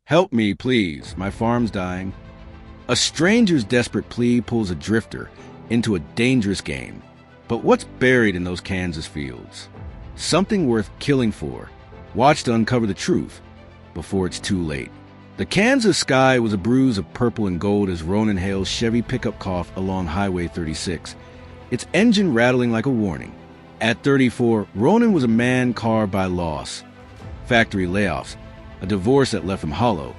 Help me, please. My farm's dying. A stranger's desperate plea pulls a drifter into a dangerous game. But what's buried in those Kansas fields? Something worth killing for. Watch to uncover the truth before it's too late. The Kansas sky was a bruise of purple and gold as Ronan hails Chevy pickup cough along Highway 36, its engine rattling like a warning. At 34, Ronan was a man carved by loss, factory layoffs, a divorce that left him hollow,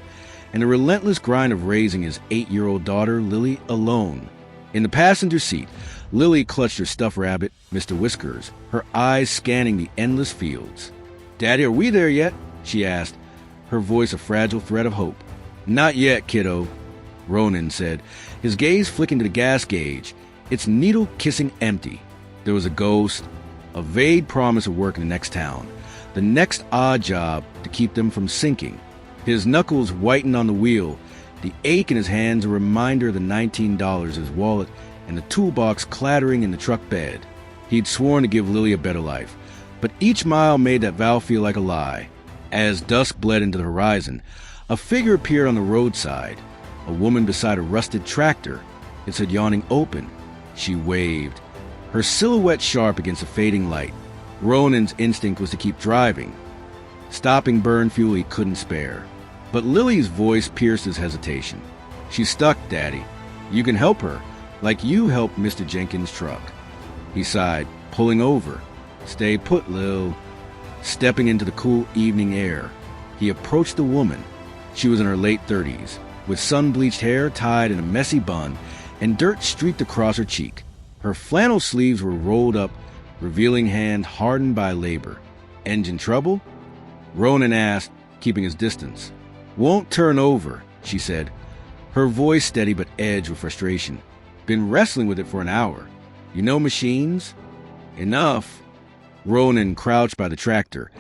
and the relentless grind of raising his 8-year-old daughter, Lily, alone. In the passenger seat, Lily clutched her stuffed rabbit, Mr. Whiskers, her eyes scanning the endless fields. "Daddy, are we there yet?" she asked, her voice a fragile thread of hope. "Not yet, kiddo," Ronan said, his gaze flicking to the gas gauge, its needle kissing empty. There was a ghost, a vague promise of work in the next town, the next odd job to keep them from sinking. His knuckles whitened on the wheel, the ache in his hands a reminder of the $19 in his wallet and the toolbox clattering in the truck bed. He'd sworn to give Lily a better life, but each mile made that vow feel like a lie. As dusk bled into the horizon, a figure appeared on the roadside, a woman beside a rusted tractor, its hood yawning open. She waved, her silhouette sharp against the fading light. Ronan's instinct was to keep driving, stopping burn fuel he couldn't spare. But Lily's voice pierced his hesitation. "She's stuck, Daddy. You can help her, like you helped Mr. Jenkins' truck." He sighed, pulling over. "Stay put, Lil." Stepping into the cool evening air, he approached the woman. She was in her late 30s, with sun-bleached hair tied in a messy bun and dirt streaked across her cheek. Her flannel sleeves were rolled up, revealing hand hardened by labor. "Engine trouble?" Ronan asked, keeping his distance. "Won't turn over," she said, her voice steady but edged with frustration. "Been wrestling with it for an hour. You know machines?" "Enough." Ronan crouched by the tractor,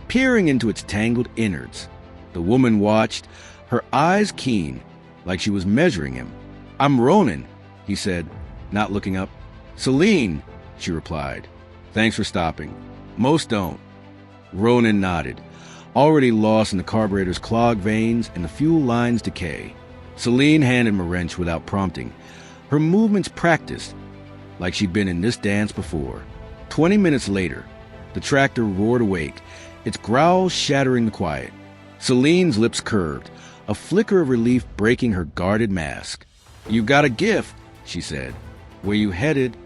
peering into its tangled innards. The woman watched, her eyes keen, like she was measuring him. "I'm Ronan," he said, not looking up. "Celine," she replied. "Thanks for stopping." "Most don't." Ronan nodded, already lost in the carburetor's clogged veins and the fuel line's decay. Celine handed him a wrench without prompting, her movements practiced, like she'd been in this dance before. 20 minutes later, the tractor roared awake, its growls shattering the quiet. Celine's lips curved, a flicker of relief breaking her guarded mask. "You've got a gift," she said. "Where you headed?"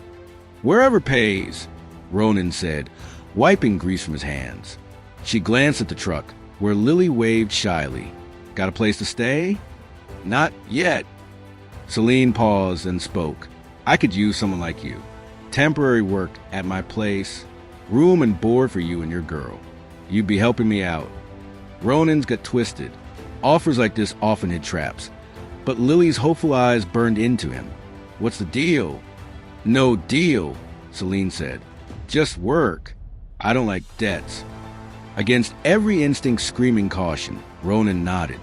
"Wherever pays," Ronan said, wiping grease from his hands. She glanced at the truck, where Lily waved shyly. "Got a place to stay?" "Not yet." Celine paused and spoke. "I could use someone like you. Temporary work at my place, room and board for you and your girl. You'd be helping me out." Ronan's got twisted. Offers like this often hit traps. But Lily's hopeful eyes burned into him. "What's the deal?" "No deal," Celine said. "Just work. I don't like debts." Against every instinct screaming caution, Ronan nodded.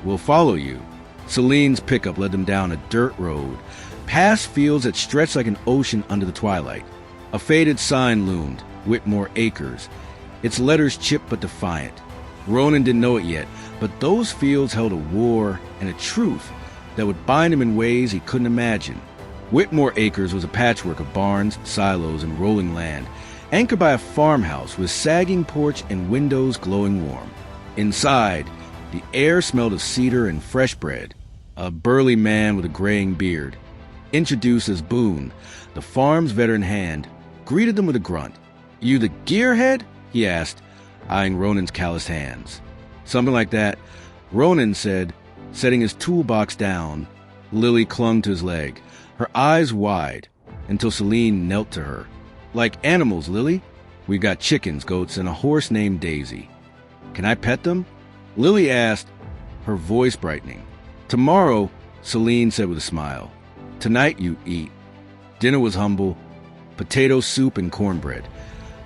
"We'll follow you." Celine's pickup led them down a dirt road, past fields that stretched like an ocean under the twilight. A faded sign loomed, Whitmore Acres, its letters chipped but defiant. Ronan didn't know it yet, but those fields held a war and a truth that would bind him in ways he couldn't imagine. Whitmore Acres was a patchwork of barns, silos, and rolling land, anchored by a farmhouse with sagging porch and windows glowing warm. Inside, the air smelled of cedar and fresh bread. A burly man with a graying beard, introduced as Boone, the farm's veteran hand, greeted them with a grunt. "You the gearhead?" he asked, eyeing Ronan's calloused hands. "Something like that," Ronan said, setting his toolbox down. Lily clung to his leg, her eyes wide, until Celine knelt to her. "Like animals, Lily? We've got chickens, goats, and a horse named Daisy. Can I pet them?" Lily asked, her voice brightening. "Tomorrow," Celine said with a smile. "Tonight you eat." Dinner was humble, potato soup and cornbread,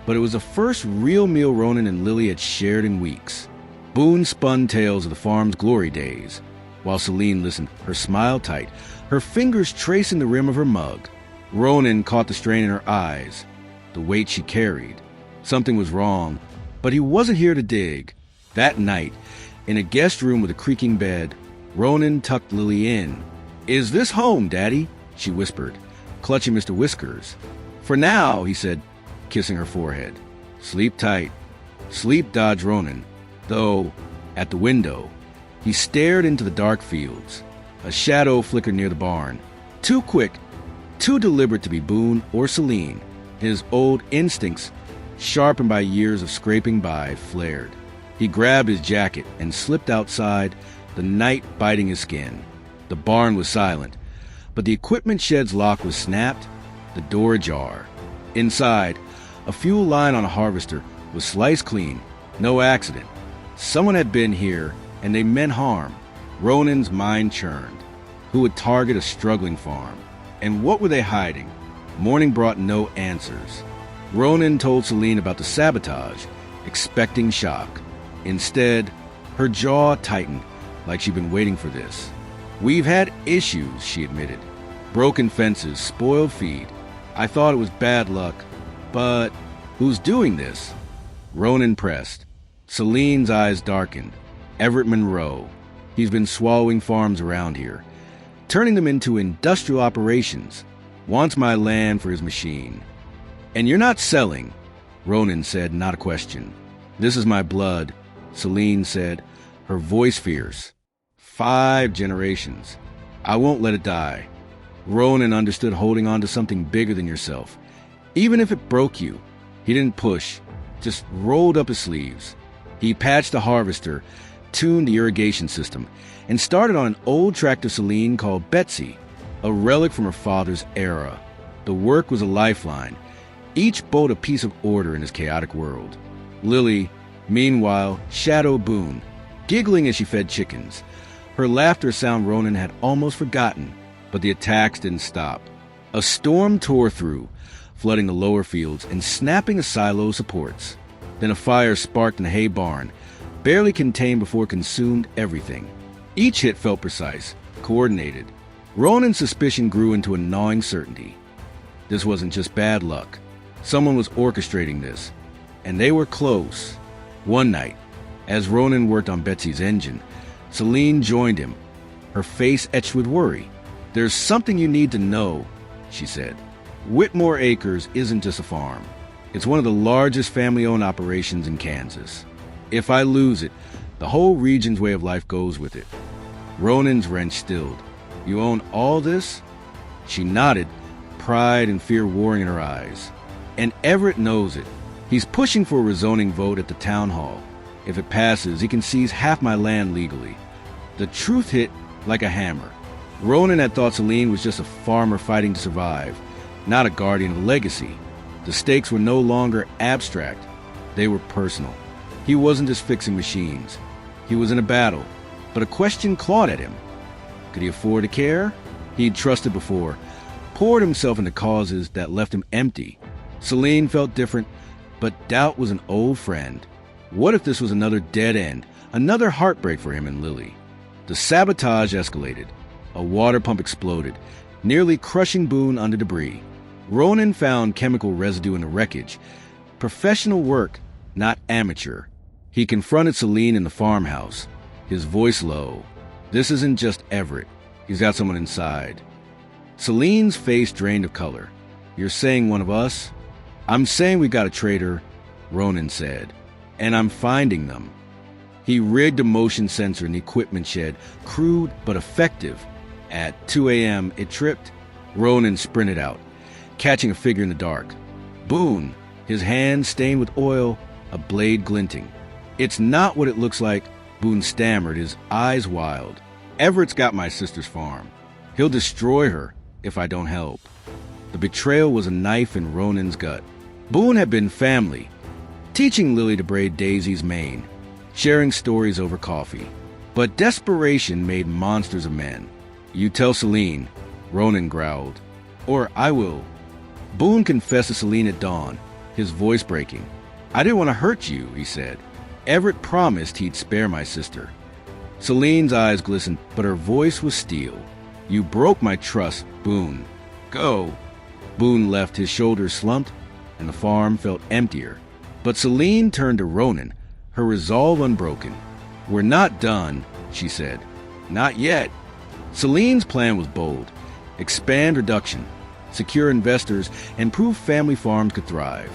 but it was the first real meal Ronan and Lily had shared in weeks. Boone spun tales of the farm's glory days, while Celine listened, her smile tight, her fingers tracing the rim of her mug. Ronan caught the strain in her eyes, the weight she carried. Something was wrong, but he wasn't here to dig. That night, In a guest room with a creaking bed, Ronan tucked Lily in. "Is this home, Daddy?" she whispered, clutching Mr. Whiskers. "For now," he said, kissing her forehead. "Sleep tight." Sleep dodged Ronan, though, at the window, he stared into the dark fields. A shadow flickered near the barn. Too quick, too deliberate to be Boone or Celine. His old instincts, sharpened by years of scraping by, flared. He grabbed his jacket and slipped outside, the night biting his skin. The barn was silent, but the equipment shed's lock was snapped, the door ajar. Inside, a fuel line on a harvester was sliced clean, no accident. Someone had been here, and they meant harm. Ronan's mind churned. Who would target a struggling farm? And what were they hiding? Morning brought no answers. Ronan told Celine about the sabotage, expecting shock. Instead, her jaw tightened, like she'd been waiting for this. "We've had issues," she admitted. "Broken fences, spoiled feed. I thought it was bad luck. But who's doing this?" Ronan pressed. Celine's eyes darkened. "Everett Monroe. He's been swallowing farms around here, turning them into industrial operations. Wants my land for his machine." "And you're not selling," Ronan said, not a question. "This is my blood," Celine said, her voice fierce. 5 generations. I won't let it die." Ronan understood holding on to something bigger than yourself. Even if it broke you, he didn't push, just rolled up his sleeves. He patched the harvester, tuned the irrigation system, and started on an old tractor Celine called Betsy, a relic from her father's era. The work was a lifeline, each bolt a piece of order in his chaotic world. Lily, meanwhile, shadowed Boone, giggling as she fed chickens. Her laughter sound Ronan had almost forgotten, but the attacks didn't stop. A storm tore through, flooding the lower fields and snapping a silo's supports. Then a fire sparked in the hay barn, barely contained before it consumed everything. Each hit felt precise, coordinated. Ronan's suspicion grew into a gnawing certainty. This wasn't just bad luck. Someone was orchestrating this, and they were close. One night, as Ronan worked on Betsy's engine, Celine joined him, her face etched with worry. "There's something you need to know," she said. "Whitmore Acres isn't just a farm. It's one of the largest family-owned operations in Kansas. If I lose it, the whole region's way of life goes with it." Ronan's wrench stilled. "You own all this?" She nodded, pride and fear warring in her eyes. "And Everett knows it. He's pushing for a rezoning vote at the town hall. If it passes, he can seize half my land legally." The truth hit like a hammer. Ronan had thought Celine was just a farmer fighting to survive, not a guardian of a legacy. The stakes were no longer abstract. They were personal. He wasn't just fixing machines. He was in a battle, but a question clawed at him. Could he afford to care? He'd trusted before, poured himself into causes that left him empty. Celine felt different, but doubt was an old friend. What if this was another dead end, another heartbreak for him and Lily? The sabotage escalated. A water pump exploded, nearly crushing Boone under debris. Ronan found chemical residue in the wreckage. Professional work, not amateur. He confronted Celine in the farmhouse, his voice low. "This isn't just Everett. He's got someone inside." Celine's face drained of color. "You're saying one of us?" "I'm saying we got a traitor," Ronan said. "And I'm finding them." He rigged a motion sensor in the equipment shed, crude but effective. At 2 a.m., it tripped. Ronan sprinted out, catching a figure in the dark. Boone, his hand stained with oil, a blade glinting. "It's not what it looks like," Boone stammered, his eyes wild. "Everett's got my sister's farm. He'll destroy her if I don't help." The betrayal was a knife in Ronan's gut. Boone had been family, teaching Lily to braid Daisy's mane, sharing stories over coffee. But desperation made monsters of men. "You tell Celine," Ronan growled. "Or I will." Boone confessed to Celine at dawn, his voice breaking. "I didn't want to hurt you," he said. "Everett promised he'd spare my sister." Celine's eyes glistened, but her voice was steel. "You broke my trust, Boone. Go." Boone left, his shoulders slumped, and the farm felt emptier. But Celine turned to Ronan, her resolve unbroken. "We're not done," she said. "Not yet." Celine's plan was bold. Expand production, secure investors, and prove family farms could thrive.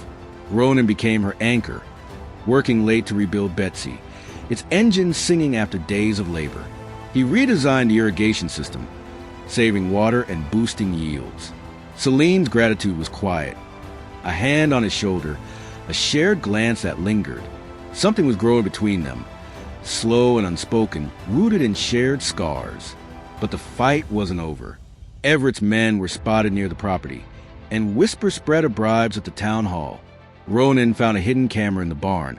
Ronan became her anchor, working late to rebuild Betsy, its engine singing after days of labor. He redesigned the irrigation system, saving water and boosting yields. Celine's gratitude was quiet. A hand on his shoulder, a shared glance that lingered. Something was growing between them, slow and unspoken, rooted in shared scars. But the fight wasn't over. Everett's men were spotted near the property, and whispers spread of bribes at the town hall. Ronan found a hidden camera in the barn,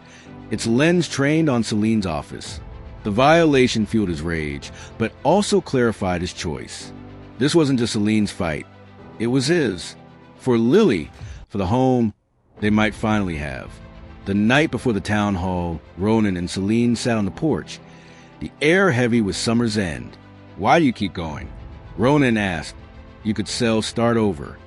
its lens trained on Celine's office. The violation fueled his rage, but also clarified his choice. This wasn't just Celine's fight. It was his. For Lily, for the home they might finally have. The night before the town hall, Ronan and Celine sat on the porch, the air heavy with summer's end. "Why do you keep going?" Ronan asked. "You could sell, start over."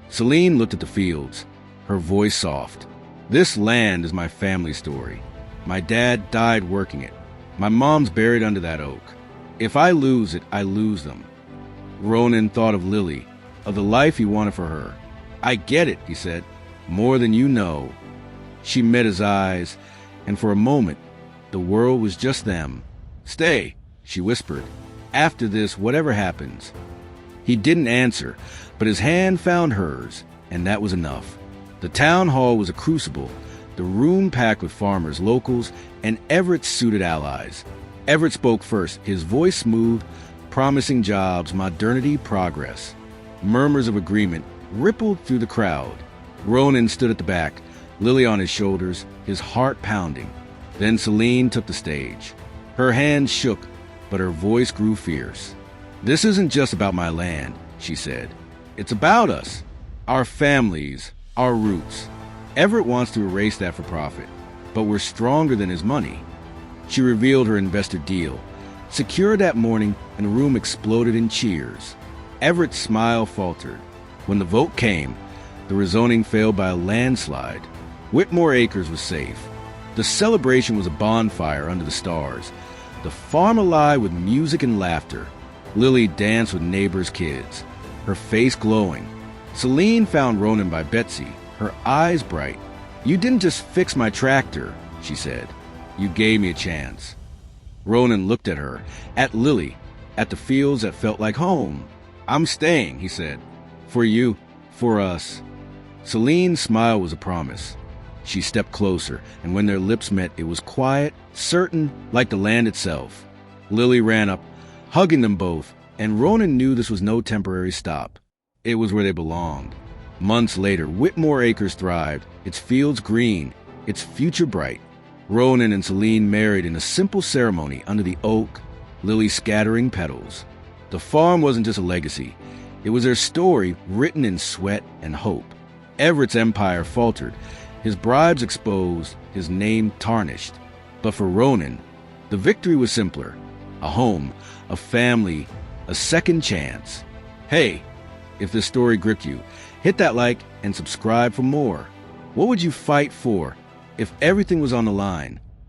Celine looked at the fields, her voice soft. "This land is my family story. My dad died working it. My mom's buried under that oak. If I lose it, I lose them." Ronan thought of Lily, of the life he wanted for her. "I get it," he said, "more than you know." She met his eyes, and for a moment, the world was just them. "Stay," she whispered. "After this, whatever happens." He didn't answer, but his hand found hers, and that was enough. The town hall was a crucible, the room packed with farmers, locals, and Everett's suited allies. Everett spoke first, his voice smooth, promising jobs, modernity, progress. Murmurs of agreement rippled through the crowd. Ronan stood at the back, Lily on his shoulders, his heart pounding. Then Celine took the stage. Her hands shook, but her voice grew fierce. "This isn't just about my land," she said. "It's about us, our families, our roots. Everett wants to erase that for profit, but we're stronger than his money." She revealed her investor deal, secured that morning, and the room exploded in cheers. Everett's smile faltered. When the vote came, the rezoning failed by a landslide. Whitmore Acres was safe. The celebration was a bonfire under the stars, the farm alive with music and laughter. Lily danced with neighbors' kids, her face glowing. Celine found Ronan by Betsy, her eyes bright. "You didn't just fix my tractor," she said. "You gave me a chance." Ronan looked at her, at Lily, at the fields that felt like home. "I'm staying," he said. "For you, for us." Celine's smile was a promise. She stepped closer, and when their lips met, it was quiet, certain, like the land itself. Lily ran up, hugging them both, and Ronan knew this was no temporary stop. It was where they belonged. Months later, Whitmore Acres thrived, its fields green, its future bright. Ronan and Celine married in a simple ceremony under the oak, Lily scattering petals. The farm wasn't just a legacy. It was their story written in sweat and hope. Everett's empire faltered, his bribes exposed, his name tarnished. But for Ronan, the victory was simpler. A home, a family, a second chance. Hey, if this story gripped you, hit that like and subscribe for more. What would you fight for if everything was on the line?